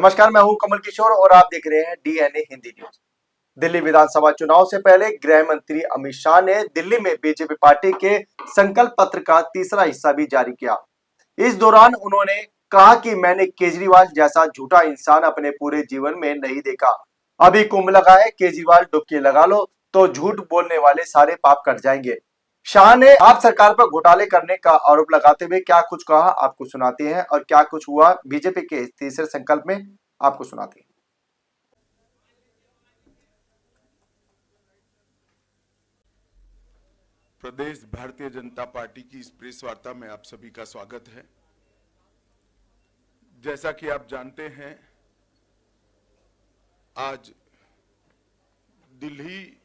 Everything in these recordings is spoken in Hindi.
नमस्कार, मैं हूं कमल किशोर और आप देख रहे हैं डीएनए हिंदी न्यूज। दिल्ली विधानसभा चुनाव से पहले गृह मंत्री अमित शाह ने दिल्ली में बीजेपी पार्टी के संकल्प पत्र का तीसरा हिस्सा भी जारी किया। इस दौरान उन्होंने कहा कि मैंने केजरीवाल जैसा झूठा इंसान अपने पूरे जीवन में नहीं देखा। अभी कुंभ लगा है, केजरीवाल डुबकी लगा लो तो झूठ बोलने वाले सारे पाप कट जाएंगे। शाह ने आप सरकार पर घोटाले करने का आरोप लगाते हुए क्या कुछ कहा आपको सुनाते हैं और क्या कुछ हुआ बीजेपी के तीसरे संकल्प में आपको सुनाते हैं। प्रदेश भारतीय जनता पार्टी की इस प्रेस वार्ता में आप सभी का स्वागत है। जैसा कि आप जानते हैं, आज दिल्ली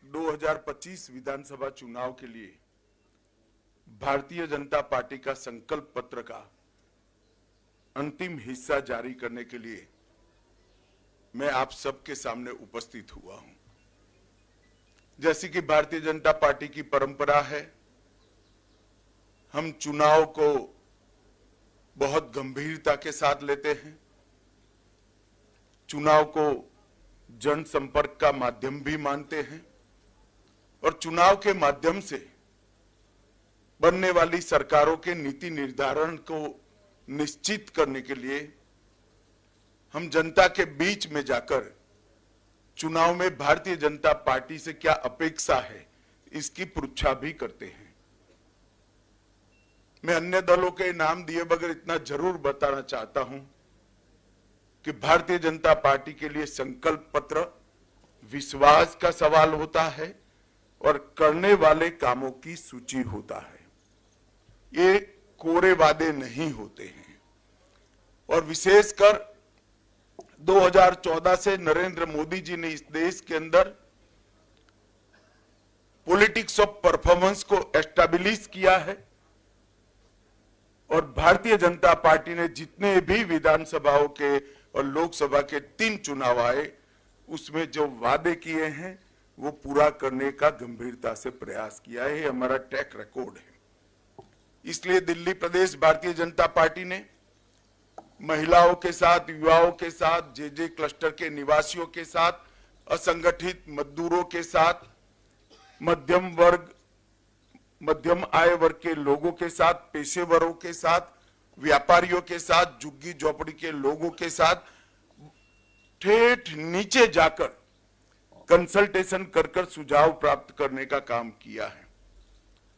2025 विधानसभा चुनाव के लिए भारतीय जनता पार्टी का संकल्प पत्र का अंतिम हिस्सा जारी करने के लिए मैं आप सबके सामने उपस्थित हुआ हूं। जैसी कि भारतीय जनता पार्टी की परंपरा है, हम चुनाव को बहुत गंभीरता के साथ लेते हैं। चुनाव को जनसंपर्क का माध्यम भी मानते हैं और चुनाव के माध्यम से बनने वाली सरकारों के नीति निर्धारण को निश्चित करने के लिए हम जनता के बीच में जाकर चुनाव में भारतीय जनता पार्टी से क्या अपेक्षा है, इसकी पृच्छा भी करते हैं। मैं अन्य दलों के नाम दिए बगैर इतना जरूर बताना चाहता हूं कि भारतीय जनता पार्टी के लिए संकल्प पत्र विश्वास का सवाल होता है और करने वाले कामों की सूची होता है। ये कोरे वादे नहीं होते हैं। और विशेषकर 2014 से नरेंद्र मोदी जी ने इस देश के अंदर पॉलिटिक्स ऑफ परफॉर्मेंस को एस्टैब्लिश किया है और भारतीय जनता पार्टी ने जितने भी विधानसभाओं के और लोकसभा के 3 चुनाव आए, उसमें जो वादे किए हैं वो पूरा करने का गंभीरता से प्रयास किया है। ये हमारा ट्रैक रिकॉर्ड है। इसलिए दिल्ली प्रदेश भारतीय जनता पार्टी ने महिलाओं के साथ, युवाओं के साथ, जे क्लस्टर के निवासियों के साथ, असंगठित मजदूरों के साथ, मध्यम आय वर्ग के लोगों के साथ, पेशेवरों के साथ, व्यापारियों के साथ, झुग्गी झोपड़ी के लोगों के साथ ठेठ नीचे जाकर कंसल्टेशन कर सुझाव प्राप्त करने का काम किया है।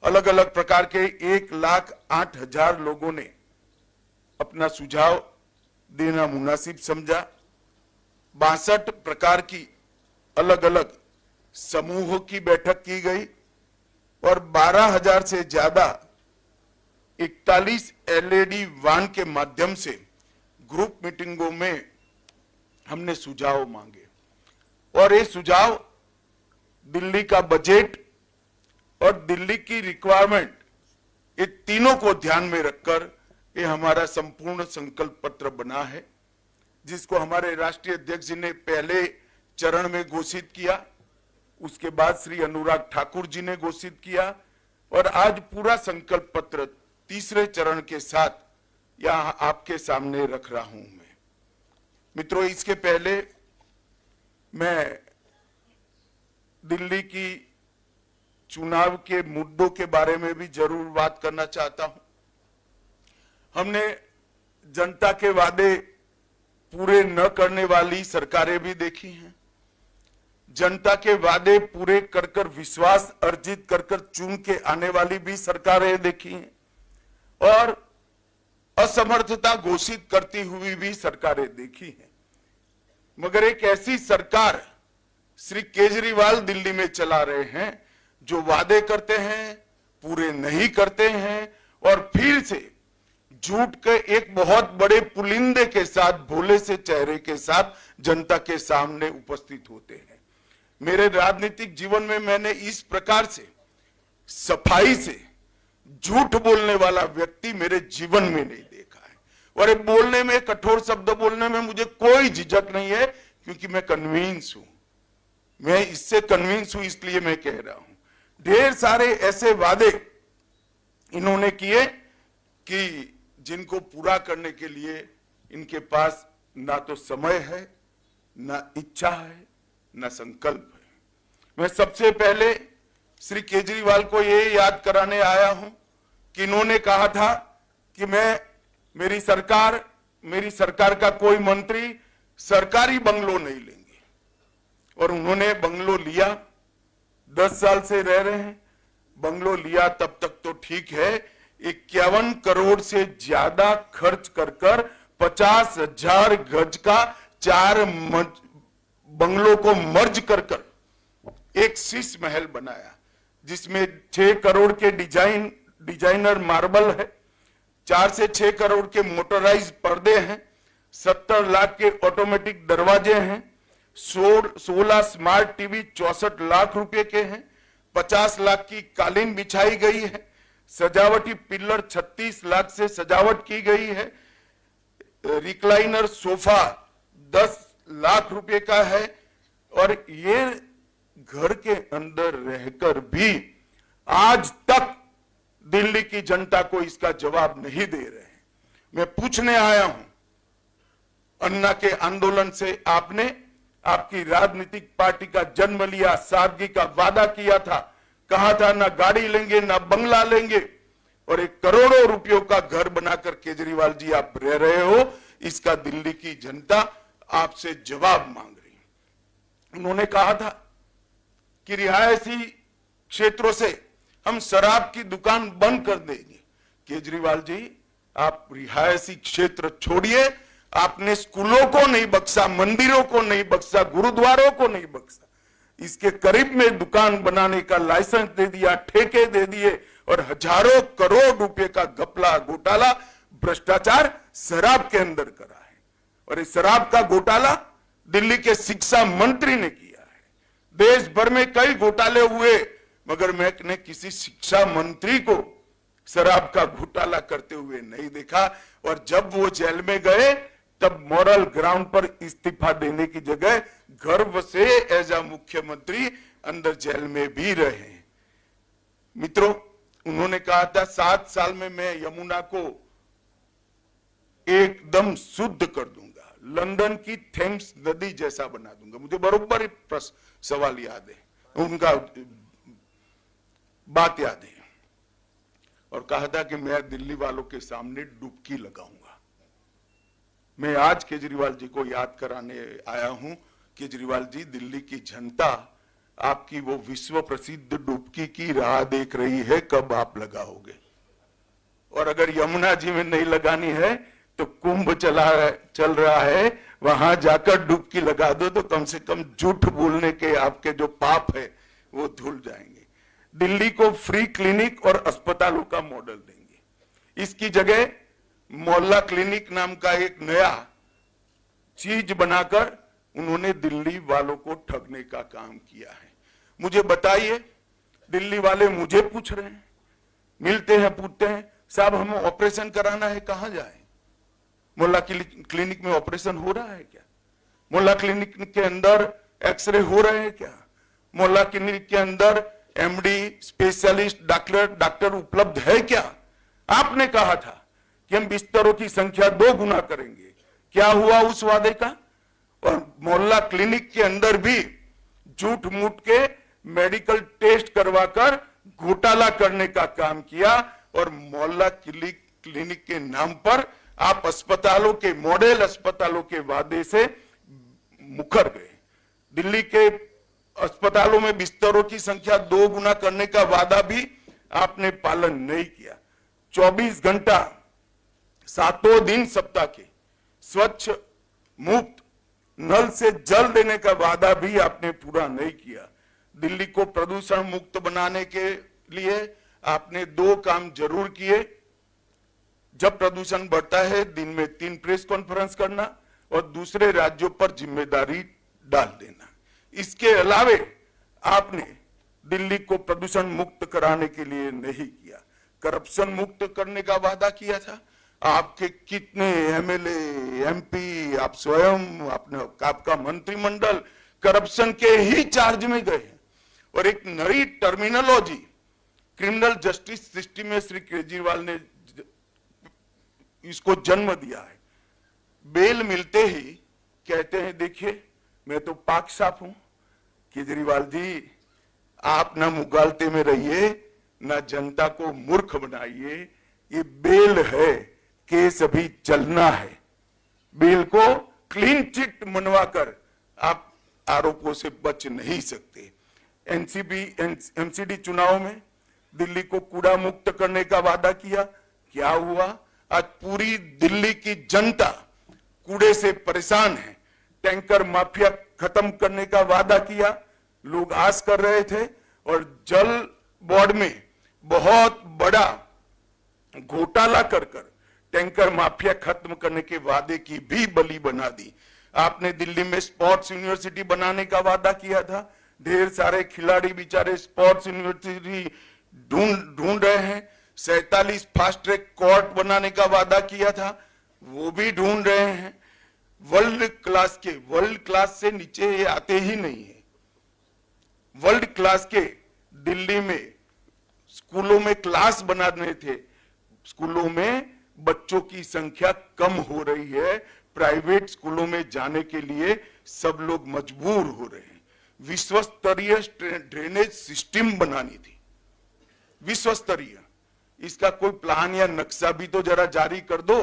अलग अलग प्रकार के 1,08,000 लोगों ने अपना सुझाव देना मुनासिब समझा। 62 प्रकार की अलग अलग समूहों की बैठक की गई और 12,000 से ज्यादा 41 LED वान के माध्यम से ग्रुप मीटिंगों में हमने सुझाव मांगे और ये सुझाव दिल्ली का बजट और दिल्ली की रिक्वायरमेंट, ये तीनों को ध्यान में रखकर ये हमारा संपूर्ण संकल्प पत्र बना है, जिसको हमारे राष्ट्रीय अध्यक्ष जी ने पहले चरण में घोषित किया, उसके बाद श्री अनुराग ठाकुर जी ने घोषित किया और आज पूरा संकल्प पत्र तीसरे चरण के साथ यहां आपके सामने रख रहा हूं। मैं मित्रों, इसके पहले मैं दिल्ली की चुनाव के मुद्दों के बारे में भी जरूर बात करना चाहता हूं। हमने जनता के वादे पूरे न करने वाली सरकारें भी देखी हैं, जनता के वादे पूरे कर विश्वास अर्जित कर चुन के आने वाली भी सरकारें देखी हैं और असमर्थता घोषित करती हुई भी सरकारें देखी हैं। मगर एक ऐसी सरकार श्री केजरीवाल दिल्ली में चला रहे हैं जो वादे करते हैं, पूरे नहीं करते हैं और फिर से झूठ के एक बहुत बड़े पुलिंदे के साथ, भोले से चेहरे के साथ जनता के सामने उपस्थित होते हैं। मेरे राजनीतिक जीवन में मैंने इस प्रकार से सफाई से झूठ बोलने वाला व्यक्ति मेरे जीवन में नहीं देखा है। और बोलने में, कठोर शब्द बोलने में मुझे कोई झिझक नहीं है, क्योंकि मैं कन्विंस हूं। मैं इससे कन्विंस हूं, इसलिए मैं कह रहा हूं। ढेर सारे ऐसे वादे इन्होंने किए कि जिनको पूरा करने के लिए इनके पास ना तो समय है, ना इच्छा है, ना संकल्प है। मैं सबसे पहले श्री केजरीवाल को ये याद कराने आया हूं कि इन्होंने कहा था कि मेरी सरकार का कोई मंत्री सरकारी बंगलो नहीं लेंगे, और उन्होंने बंगलो लिया। 10 साल से रह रहे हैं, बंगलो लिया तब तक तो ठीक है। 51 करोड़ से ज्यादा खर्च कर 50,000 गज का 4 बंगलों को मर्ज कर एक शीश महल बनाया, जिसमें 6 करोड़ के डिजाइनर मार्बल है, 4 से 6 करोड़ के मोटराइज पर्दे हैं, 70 लाख के ऑटोमेटिक दरवाजे हैं, 16 स्मार्ट टीवी 64 लाख रुपए के हैं, 50 लाख की कालीन बिछाई गई है, सजावटी पिलर 36 लाख से सजावट की गई है, रिक्लाइनर सोफा 10 लाख रुपए का है। और ये घर के अंदर रहकर भी आज तक दिल्ली की जनता को इसका जवाब नहीं दे रहे हैं। मैं पूछने आया हूं, अन्ना के आंदोलन से आपने आपकी राजनीतिक पार्टी का जन्म लिया, सादगी का वादा किया था, कहा था ना गाड़ी लेंगे ना बंगला लेंगे, और 1 करोड़ों रुपयों का घर बनाकर केजरीवाल जी आप रह रहे हो। इसका दिल्ली की जनता आपसे जवाब मांग रही है। उन्होंने कहा था कि रिहायशी क्षेत्रों से हम शराब की दुकान बंद कर देंगे। केजरीवाल जी, आप रिहायशी क्षेत्र छोड़िए, आपने स्कूलों को नहीं बख्शा, मंदिरों को नहीं बख्शा, गुरुद्वारों को नहीं बख्शा, इसके करीब में दुकान बनाने का लाइसेंस दे दिया, ठेके दे दिए, और हजारों करोड़ रुपए का घपला, घोटाला, भ्रष्टाचार शराब के अंदर करा है। और इस शराब का घोटाला दिल्ली के शिक्षा मंत्री ने किया है। देश भर में कई घोटाले हुए, मगर मैंने किसी शिक्षा मंत्री को शराब का घोटाला करते हुए नहीं देखा। और जब वो जेल में गए तब मॉरल ग्राउंड पर इस्तीफा देने की जगह गर्व से एज अ मुख्यमंत्री अंदर जेल में भी रहे। मित्रों, उन्होंने कहा था 7 साल में मैं यमुना को एकदम शुद्ध कर दूंगा, लंदन की थेम्स नदी जैसा बना दूंगा। मुझे बरोबर सवाल याद है, उनका बात याद है, और कहा था कि मैं दिल्ली वालों के सामने डुबकी लगाऊंगा। मैं आज केजरीवाल जी को याद कराने आया हूं, केजरीवाल जी, दिल्ली की जनता आपकी वो विश्व प्रसिद्ध डुबकी की राह देख रही है, कब आप लगाओगे। और अगर यमुना जी में नहीं लगानी है तो कुंभ चल रहा है, वहां जाकर डुबकी लगा दो, तो कम से कम झूठ बोलने के आपके जो पाप है वो धुल जाएंगे। दिल्ली को फ्री क्लिनिक और अस्पतालों का मॉडल देंगे। इसकी जगह मोहल्ला क्लिनिक नाम का एक नया चीज बनाकर उन्होंने दिल्ली वालों को ठगने का काम किया है। मुझे बताइए, दिल्ली वाले मुझे पूछ रहे हैं, मिलते हैं, पूछते हैं, साहब हमें ऑपरेशन कराना है, कहां जाए? मोहल्ला क्लिनिक में ऑपरेशन हो रहा है क्या? मोहल्ला क्लिनिक के अंदर एक्सरे हो रहे हैं क्या? मोहल्ला क्लिनिक के अंदर एमडी, स्पेशलिस्ट डॉक्टर उपलब्ध है क्या? आपने कहा था कि हम बिस्तरों की संख्या 2 गुना करेंगे। क्या हुआ उस वादे का? और मोहल्ला क्लिनिक के अंदर भी झूठ मूठ के मेडिकल टेस्ट करवाकर घोटाला करने का काम किया, और मोहल्ला क्लिनिक के नाम पर आप अस्पतालों के, मॉडल अस्पतालों के वादे से मुकर गए। दिल्ली के अस्पतालों में बिस्तरों की संख्या 2 गुना करने का वादा भी आपने पालन नहीं किया। 24 घंटा 7 दिन सप्ताह के स्वच्छ मुफ्त नल से जल देने का वादा भी आपने पूरा नहीं किया। दिल्ली को प्रदूषण मुक्त बनाने के लिए आपने 2 काम जरूर किए। जब प्रदूषण बढ़ता है, दिन में 3 प्रेस कॉन्फ्रेंस करना और दूसरे राज्यों पर जिम्मेदारी डाल देना। इसके अलावे आपने दिल्ली को प्रदूषण मुक्त कराने के लिए नहीं किया। करप्शन मुक्त करने का वादा किया था। आपके कितने एमएलए, एमपी, आप स्वयं, आपका मंत्रिमंडल करप्शन के ही चार्ज में गए हैं। और एक नई टर्मिनोलॉजी क्रिमिनल जस्टिस सिस्टम में श्री केजरीवाल ने इसको जन्म दिया है। बेल मिलते ही कहते हैं देखिए मैं तो पाक साफ हूं। केजरीवाल जी, आप ना मुगालते में रहिए, ना जनता को मूर्ख बनाइए। ये बेल है, केस अभी चलना है। बेल को क्लीन चिट मनवाकर आप आरोपों से बच नहीं सकते। एमसीडी चुनाव में दिल्ली को कूड़ा मुक्त करने का वादा किया, क्या हुआ? आज पूरी दिल्ली की जनता कूड़े से परेशान है। टैंकर माफिया खत्म करने का वादा किया, लोग आस कर रहे थे, और जल बोर्ड में बहुत बड़ा घोटाला कर टैंकर माफिया खत्म करने के वादे की भी बलि बना दी। आपने दिल्ली में स्पोर्ट्स यूनिवर्सिटी बनाने का वादा किया था, ढेर सारे खिलाड़ी बेचारे स्पोर्ट्स यूनिवर्सिटी ढूंढ रहे हैं। 47 फास्ट ट्रैक कोर्ट बनाने का वादा किया था, वो भी ढूंढ रहे हैं। वर्ल्ड क्लास से नीचे ये आते ही नहीं है। वर्ल्ड क्लास के दिल्ली में स्कूलों में क्लास बनाने थे, स्कूलों में बच्चों की संख्या कम हो रही है। प्राइवेट स्कूलों में जाने के लिए सब लोग मजबूर हो रहे हैं। विश्व स्तरीय ड्रेनेज सिस्टम बनानी थी, विश्व स्तरीय। इसका कोई प्लान या नक्शा भी तो जरा जारी कर दो,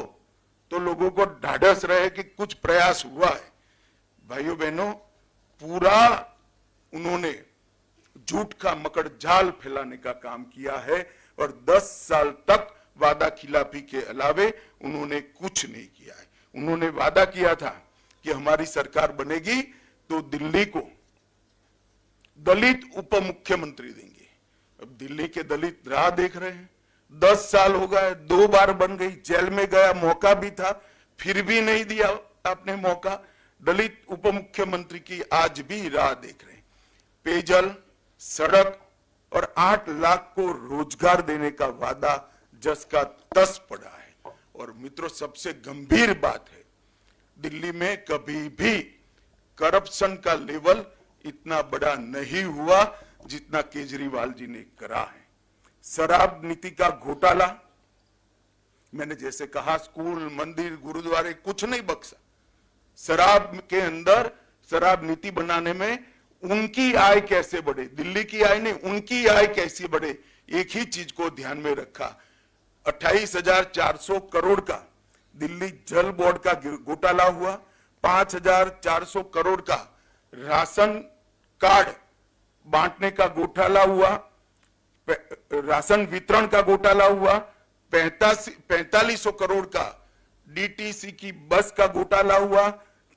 तो लोगों को ढाढ़स रहे कि कुछ प्रयास हुआ है। भाइयों बहनों, पूरा उन्होंने झूठ का मकड़ जाल फैलाने का काम किया है, और 10 साल तक वादा खिलाफी के अलावे उन्होंने कुछ नहीं किया है। उन्होंने वादा किया था कि हमारी सरकार बनेगी तो दिल्ली को दलित उप मुख्यमंत्री देंगे। अब दिल्ली के दलित राह देख रहे हैं। 10 साल हो गए, 2 बार बन गई, जेल में गया, मौका भी था, फिर भी नहीं दिया आपने मौका। दलित उप मुख्यमंत्री की आज भी राह देख रहे हैं। पेयजल, सड़क और 8 लाख को रोजगार देने का वादा जस का तस पड़ा है। और मित्रों, सबसे गंभीर बात है, दिल्ली में कभी भी करप्शन का लेवल इतना बड़ा नहीं हुआ जितना केजरीवाल जी ने करा है। शराब नीति का घोटाला, मैंने जैसे कहा, स्कूल, मंदिर, गुरुद्वारे कुछ नहीं बख्शा। शराब के अंदर शराब नीति बनाने में उनकी आय कैसे बढ़े, दिल्ली की आय नहीं, उनकी आय कैसे बढ़े, एक ही चीज को ध्यान में रखा। 28,400 करोड़ का दिल्ली जल बोर्ड का घोटाला हुआ, 5,400 करोड़ का राशन कार्ड बांटने का घोटाला हुआ, राशन वितरण का घोटाला हुआ, 4500 करोड़ का डीटीसी की बस का घोटाला हुआ,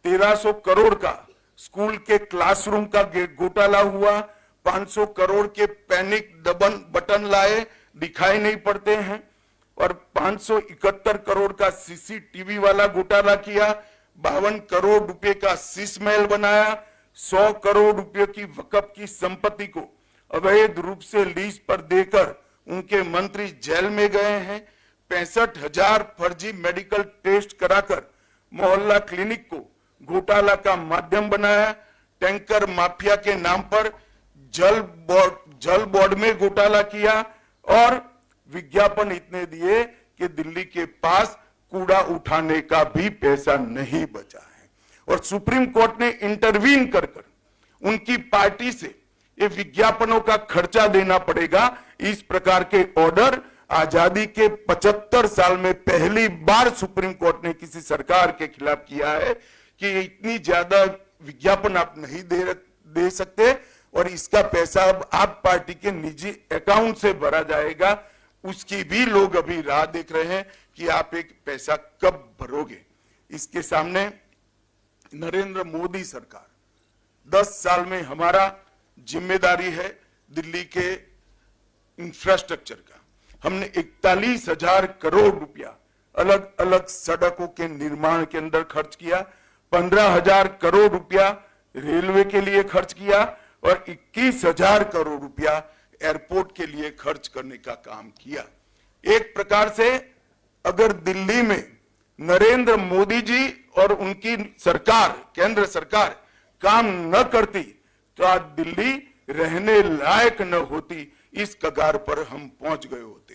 1300 करोड़ का स्कूल के क्लासरूम का घोटाला हुआ, 500 करोड़ के पैनिक बटन लाए, दिखाई नहीं पड़ते हैं, और 571 करोड़ का सीसीटीवी वाला घोटाला किया, 52 करोड़ रुपए का शीश महल बनाया, 100 करोड़ रुपए की वक्फ की संपत्ति को अवैध रूप से लीज पर देकर उनके मंत्री जेल में गए हैं, 65,000 फर्जी मेडिकल टेस्ट कराकर मोहल्ला क्लिनिक को घोटाला का माध्यम बनाया, टैंकर माफिया के नाम पर जल बोर्ड में घोटाला किया, और विज्ञापन इतने दिए कि दिल्ली के पास कूड़ा उठाने का भी पैसा नहीं बचा है। और सुप्रीम कोर्ट ने इंटरवीन कर उनकी पार्टी से ये विज्ञापनों का खर्चा देना पड़ेगा, इस प्रकार के ऑर्डर आजादी के 75 साल में पहली बार सुप्रीम कोर्ट ने किसी सरकार के खिलाफ किया है कि इतनी ज्यादा विज्ञापन आप नहीं दे सकते, और इसका पैसा अब आप पार्टी के निजी अकाउंट से भरा जाएगा। उसकी भी लोग अभी राह देख रहे हैं कि आप एक पैसा कब भरोगे। इसके सामने नरेंद्र मोदी सरकार, 10 साल में हमारा जिम्मेदारी है दिल्ली के इंफ्रास्ट्रक्चर का। हमने 41,000 करोड़ रुपया अलग अलग सड़कों के निर्माण के अंदर खर्च किया, 15,000 करोड़ रुपया रेलवे के लिए खर्च किया, और 21,000 करोड़ रुपया एयरपोर्ट के लिए खर्च करने का काम किया। एक प्रकार से अगर दिल्ली में नरेंद्र मोदी जी और उनकी सरकार, केंद्र सरकार काम न करती तो आज दिल्ली रहने लायक न होती, इस कगार पर हम पहुंच गए होते।